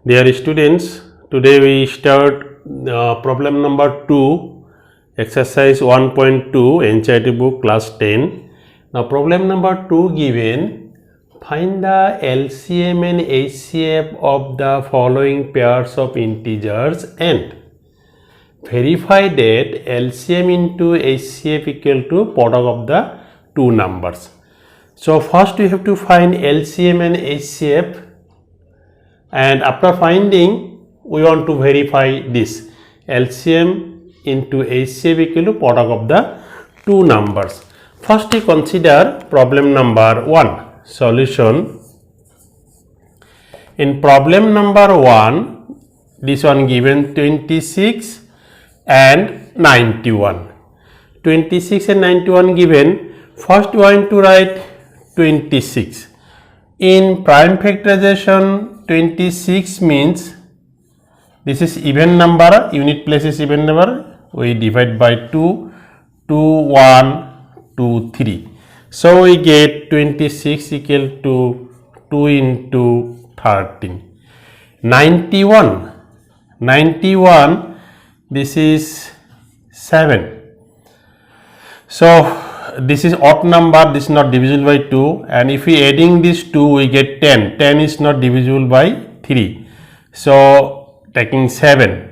Dear students, today we start problem number 2, exercise 1.2, NCERT book class 10. Now problem number 2 given, find the LCM and HCF of the following pairs of integers and verify that LCM into HCF equal to product of the two numbers. So first we have to find LCM and HCF. And after finding, we want to verify this LCM into HCF equal to product of the two numbers. First, we consider problem number 1. Solution. In problem number 1, this one given 26 and 91. 26 and 91 given. First, we want to write 26. In prime factorization, 26 means this is even number, unit place is even number, we divide by 2, 2, 1, 2, 3. So we get 26 equal to 2 into 13. 91, 91, this is 7. So this is odd number, this is not divisible by 2, and if we adding this 2 we get 10. 10 is not divisible by 3. So taking 7,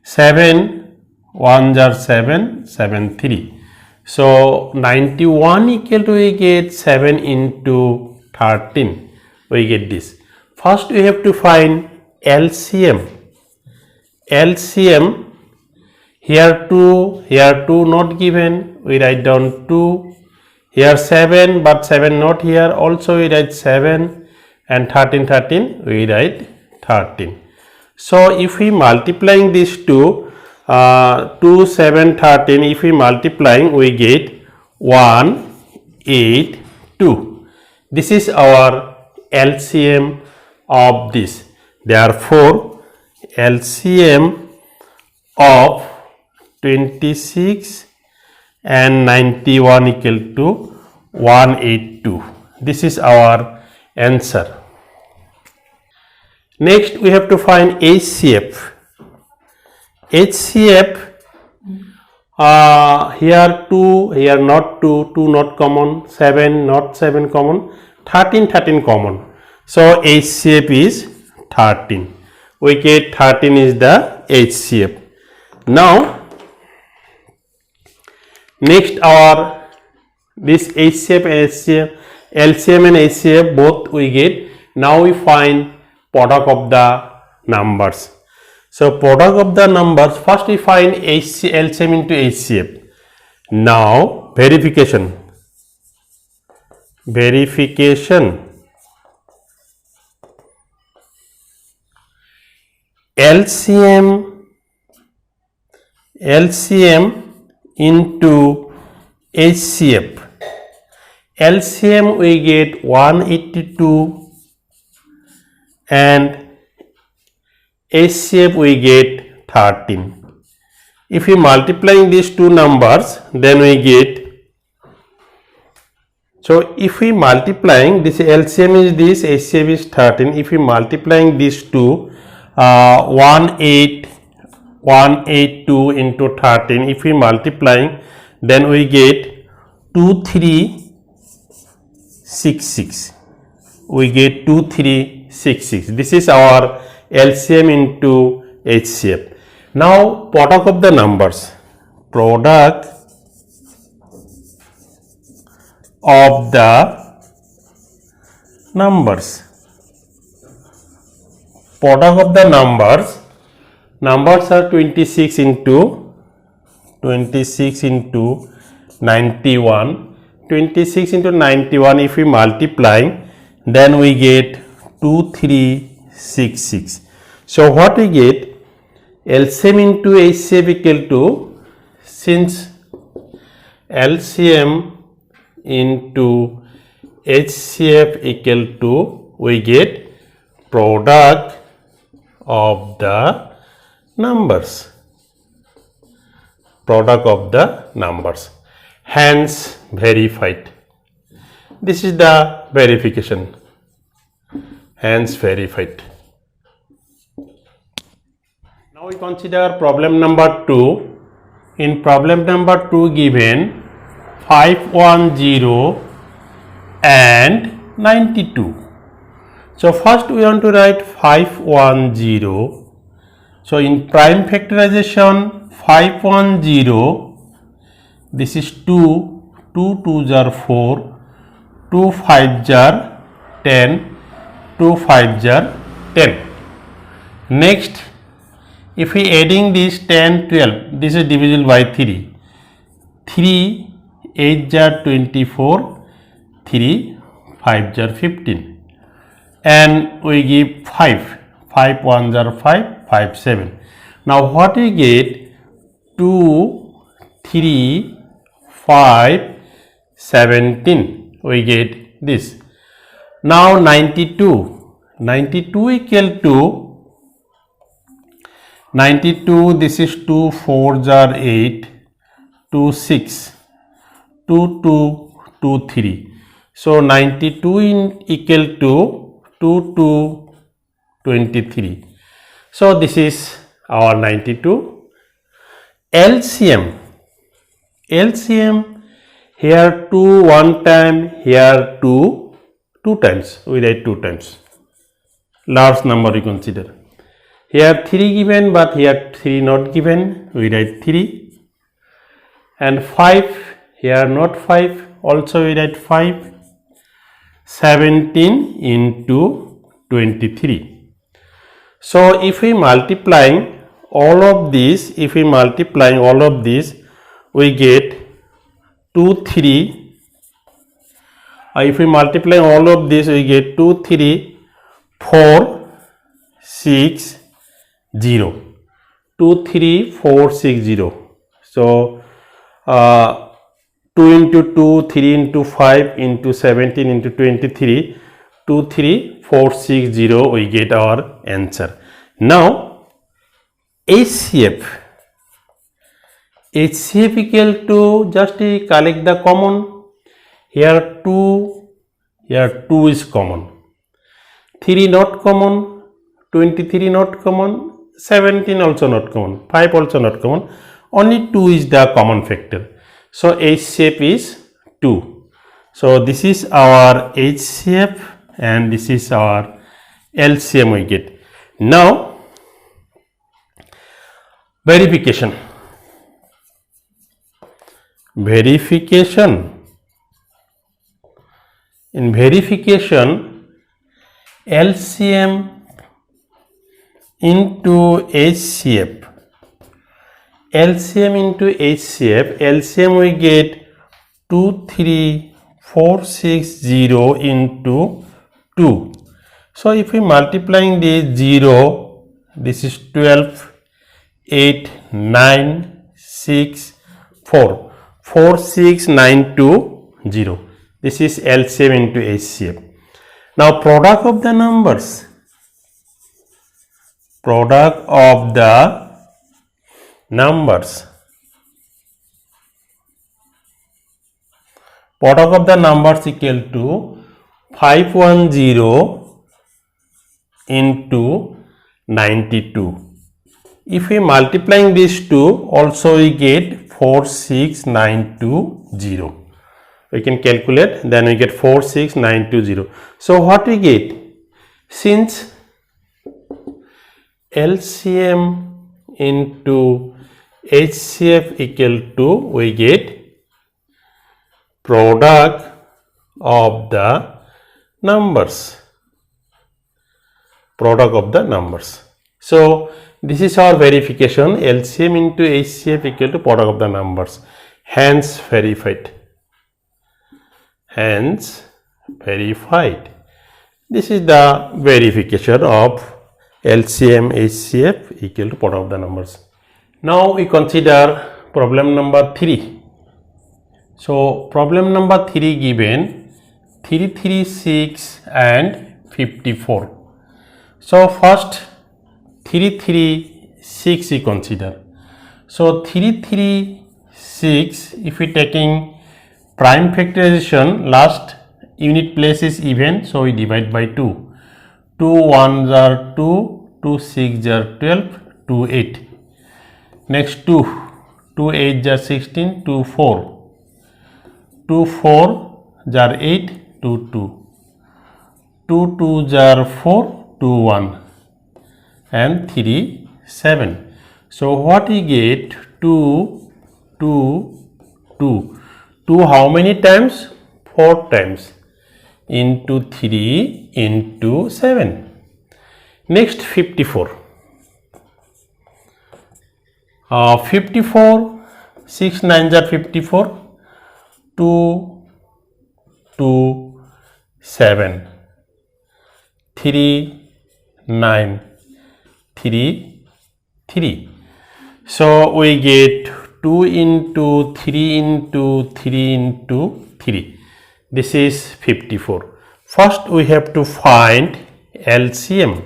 7 1s are 7, 7 3. So 91 equal to we get 7 into 13. We get this. First we have to find LCM. LCM. Here 2 not given, we write down 2, here 7 but 7 not here, also we write 7, and 13, we write 13. So if we multiplying these two, 2, 7, 13, if we multiplying we get 1, 8, 2. This is our LCM of this. Therefore, LCM of 26 and 91 equal to 182. This is our answer. Next we have to find HCF. HCF, here 2, here not 2, 2 not common, 7 not 7 common, 13 common. So HCF is 13. We get 13 is the HCF. Now next our this HCF and HCF, LCM and HCF both we get. Now we find product of the numbers. So product of the numbers, first we find LCM into HCF. Now verification. LCM into HCF. LCM we get 182 and HCF we get 13. If we multiplying these two numbers, then we get, so if we multiplying this LCM is this, HCF is 13. If we multiplying these two, 182 into 13, if we multiplying, then we get 2366. We get 2366. This is our LCM into HCF. Now product of the numbers. Product of the numbers. Product of the numbers. Numbers are 26 into 91. 26 into 91, if we multiply, then we get 2366. So what we get? LCM into HCF equal to, since LCM into HCF equal to, we get product of the numbers. Product of the numbers. Hence verified. This is the verification. Hence verified. Now we consider problem number 2. In problem number 2 given 510 and 92. So first we want to write 510. So in prime factorization 510, this is 2, 2 2s are 4, 2 5s are 10, 2 5s are 10. Next, if we adding this 10, 12, this is divisible by 3. 3 8s are 24, 3 5s are 15. And we give 5, 5 1s are 5, 5 7. Now what we get? 2, 3, 5, 17. We get this. Now 92. 92 equal to 92, this is 2 4s are 8, 2 6, 2 2, 2 3. So 92 equal to 2 2, 23. So this is our 92. LCM. LCM, here 2 one time, here 2 two times. We write 2 times. Large number we consider. Here 3 given, but here 3 not given. We write 3. And 5, here not 5. Also we write 5. 17 into 23. So if we multiplying all of these, we get 2 3. If we multiply all of this, we get 2 3 4 6 0. 2 3 4 6 0. So 2 into 2, 3 into 5 into 17 into 23, 2 3 4 6 0, we get our answer. Now HCF equal to, just collect the common. Here 2, here 2 is common, 3 not common, 23 not common, 17 also not common, 5 also not common, only 2 is the common factor. So HCF is 2. So this is our HCF and this is our LCM we get. Now verification. In verification, LCM into HCF. LCM we get 2 3 4 6 0 into 2. So if we multiplying this 0, this is 12, 8, 9, 6, 4. 4 6 9 2 0. This is LCM into HCF. Now product of the numbers. Product of the numbers equal to 510 into 92. If we multiplying these two, also we get 46920. We can calculate, then we get 46920. So what we get? Since LCM into HCF equal to, we get product of the numbers. So this is our verification. LCM into HCF equal to product of the numbers. Hence verified. This is the verification of LCM HCF equal to product of the numbers. Now we consider problem number 3. So problem number 3 given 336 and 54. So first 336 we consider. So 336, if we taking prime factorization, last unit place is even, so we divide by 2. 2 1s are 2, 2 6s are 12, 2 8. Next 2, 2 8 jar 16, 2 4, 2 4 jar 8, 2 2, 2 2 jar 4, 2 1, and 3 7. So what we get? 2 2 2. 2 how many times? 4 times, into 3 into 7. Next 54. 54, 6 9 jar 54, 2 2 7, 3 9, 3 3. So we get 2 into 3 into 3 into 3. This is 54. First we have to find LCM.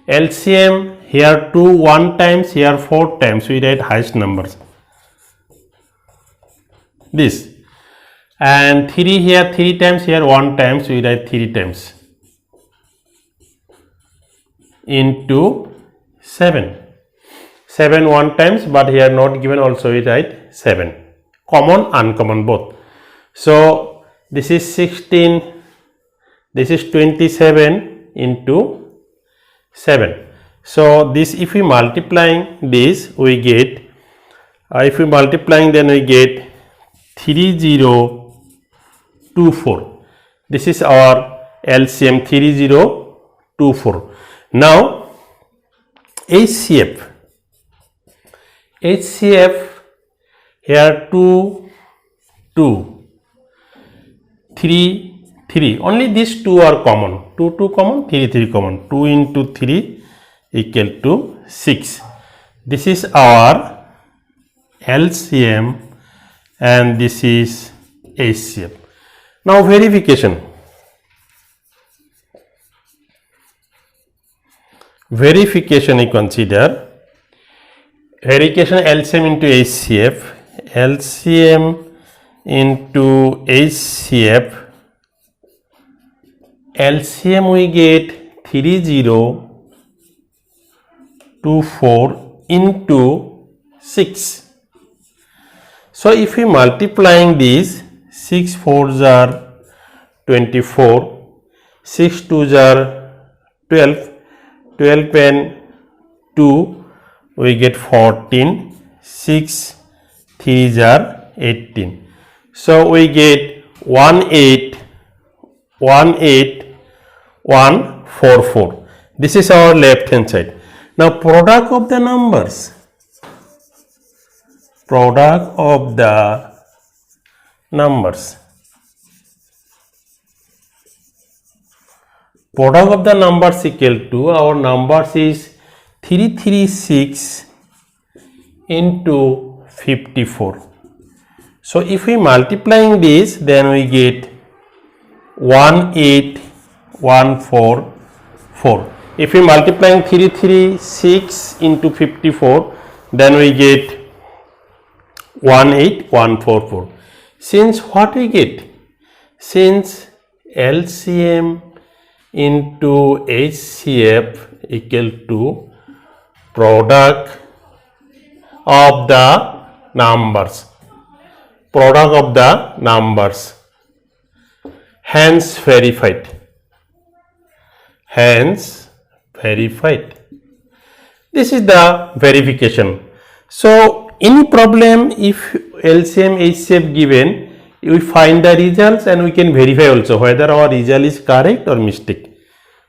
LCM, here 2 1 times, here 4 times, we write highest numbers. This. And 3 here 3 times, here 1 times, we write 3 times. Into 7. 7 1 times, but here not given, also we write 7. Common, uncommon both. So this is 16, this is 27 into 7. So this, if we multiplying this, we get, if we multiplying, then we get 3024. This is our LCM, 3024. Now HCF, here 2 2, 3 3, only these two are common, 2 2 common, 3 3 common. 2 into 3 equal to 6. This is our LCM and this is HCF. Now verification. Verification we consider. Verification LCM into HCF. LCM into HCF. LCM we get 3024 into 6. So if we multiplying this, 6 4s are 24, 6 2s are 12, 12 and 2 we get 14, 6 3s are 18. So we get 18144. This is our left hand side. Now product of the numbers. Product of the numbers. Product of the numbers equal to, our numbers is 336 into 54. So if we multiplying this, then we get 18144. If we multiplying 336 into 54, then we get 18144. Since what we get? Since LCM into HCF equal to product of the numbers. Product of the numbers. Hence verified. Hence verified. This is the verification. So any problem, if LCM HCF given, we find the results and we can verify also whether our result is correct or mistake.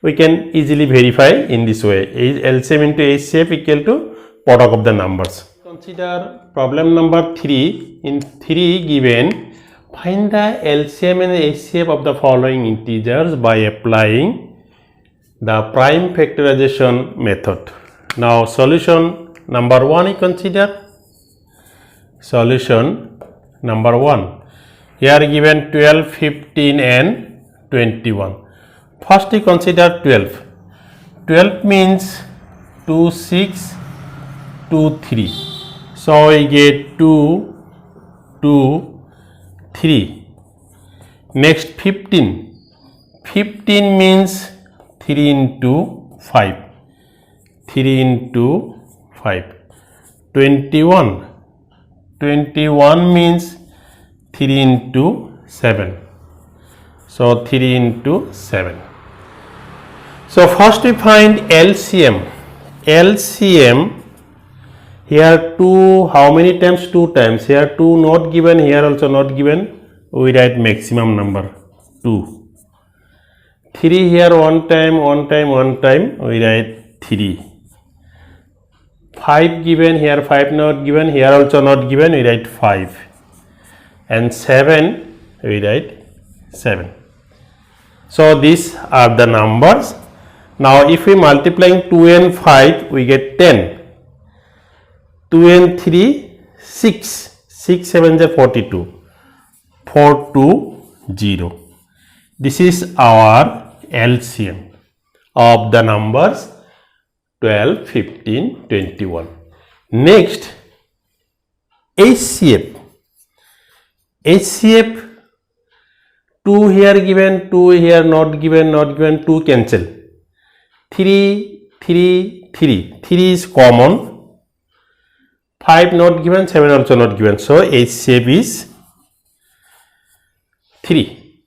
We can easily verify in this way. LCM into HCF equal to product of the numbers. Consider problem number 3. In 3 given, find the LCM and HCF of the following integers by applying the prime factorization method. Now solution number 1 we consider. Solution number 1. Here given 12, 15 and 21. First we consider 12. 12 means 2, 6, 2, 3. So we get 2, 2, 3. Next 15. 15 means 3 into 5. 3 into 5. 21. 21 means 3 into 7. So 3 into 7. So first we find LCM. LCM, here 2, how many times? 2 times. Here 2 not given, here also not given. We write maximum number 2. 3 here 1 time, 1 time, 1 time. We write 3. 5 given, here 5 not given, here also not given. We write 5. And 7, we write 7. So these are the numbers. Now if we multiplying 2 and 5, we get 10. 2 and 3, 6. 6 7 is 42. 420. This is our LCM of the numbers 12, 15, 21. Next, HCF. HCF, 2 here given, 2 here not given, 2 cancel. 3, 3, 3. 3 is common. 5 not given, 7 also not given. So HCF is 3.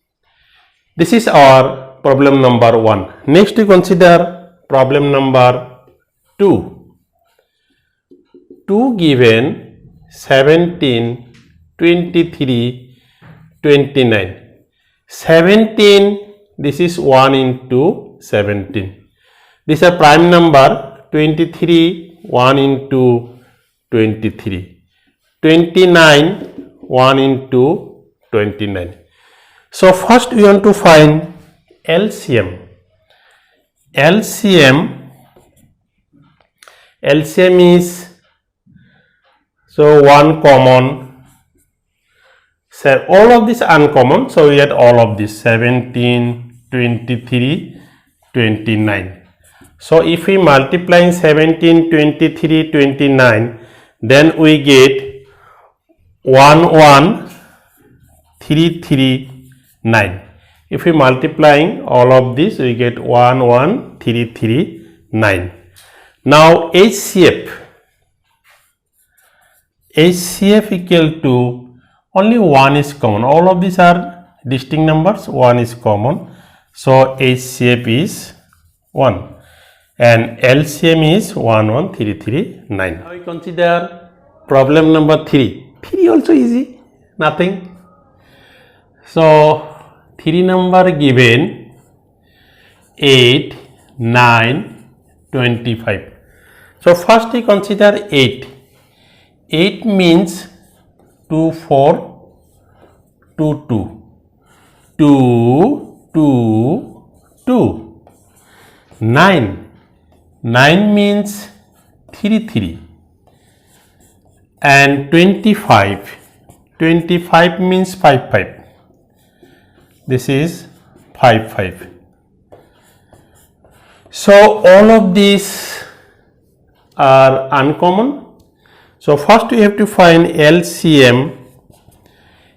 This is our problem number 1. Next we consider problem number 2. 2 given 17, 23, 29. 17, this is 1 into 17. These are prime number. 23, 1 into 23. 29, 1 into 29. So first we want to find LCM. LCM is, so 1 common. So all of this uncommon. So we get all of this 17, 23, 29. So if we multiplying 17, 23, 29, then we get 1, 1, 3, 3, 9. If we multiplying all of this, we get 1, 1, 3, 3, 9. Now HCF. HCF equal to, only 1 is common. All of these are distinct numbers. 1 is common. So HCF is 1. And LCM is 1, 1, 3, 3, 9. Now we consider problem number 3. 3 also easy. Nothing. So 3 number given 8, 9, 25. So first we consider 8. 8 means 2, 4, 2, 2. 2, 2, 2. 9. 9 means 3, 3. And 25. 25 means 5, 5. This is 5, 5. So all of these are uncommon. So first we have to find LCM.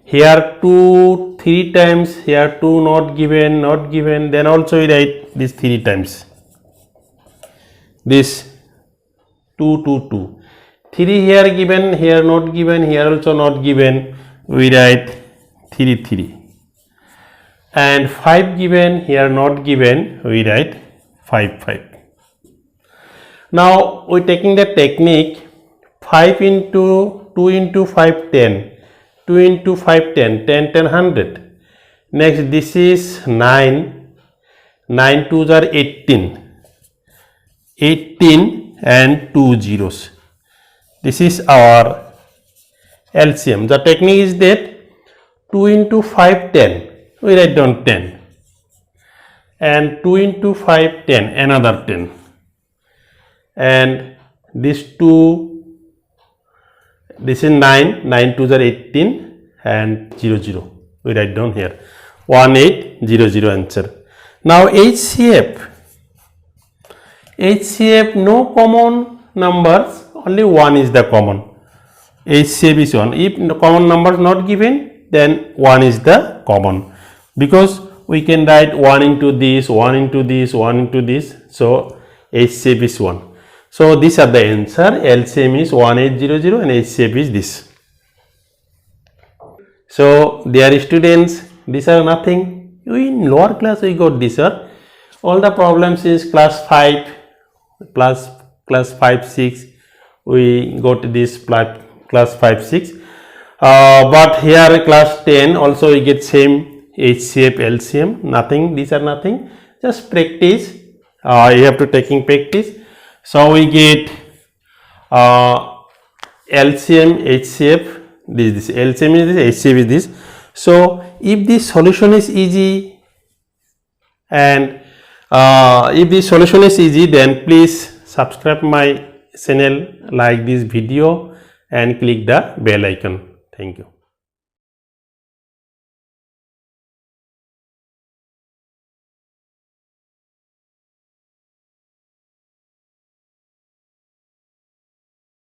Here 2 3 times, here 2 not given, then also we write this 3 times. This 2, 2, 2. 3 here given, here not given, here also not given, we write 3, 3. And 5 given, here not given, we write 5, 5. Now we taking the technique 5 into 2 into 5, 10. 2 into 5, 10. 10, 10, 100. Next this is 9. 9 2s are 18. 18 and 2 zeros. This is our LCM. The technique is that 2 into 5, 10. We write down 10. And 2 into 5, 10. Another 10. And this 2, this is 9. 9 2s are 18 and 0, 0. We write down here. 1, 8, 0, 0 answer. Now HCF. HCF, no common numbers, only 1 is the common. HCF is 1. If the common numbers not given, then 1 is the common. Because we can write 1 into this, 1 into this, 1 into this. So HCF is 1. So these are the answer. LCM is 1800 and HCF is this. So dear students, these are nothing. In lower class we got this, sir. All the problems is class 5 plus class 5 6 we got this class 5 6, but here class 10 also we get same HCF LCM. Nothing, these are nothing, just practice. You have to taking practice. So we get LCM HCF, this LCM is this, HCF is this. So if this solution is easy, and if this solution is easy, then please subscribe my channel, like this video and click the bell icon. Thank you.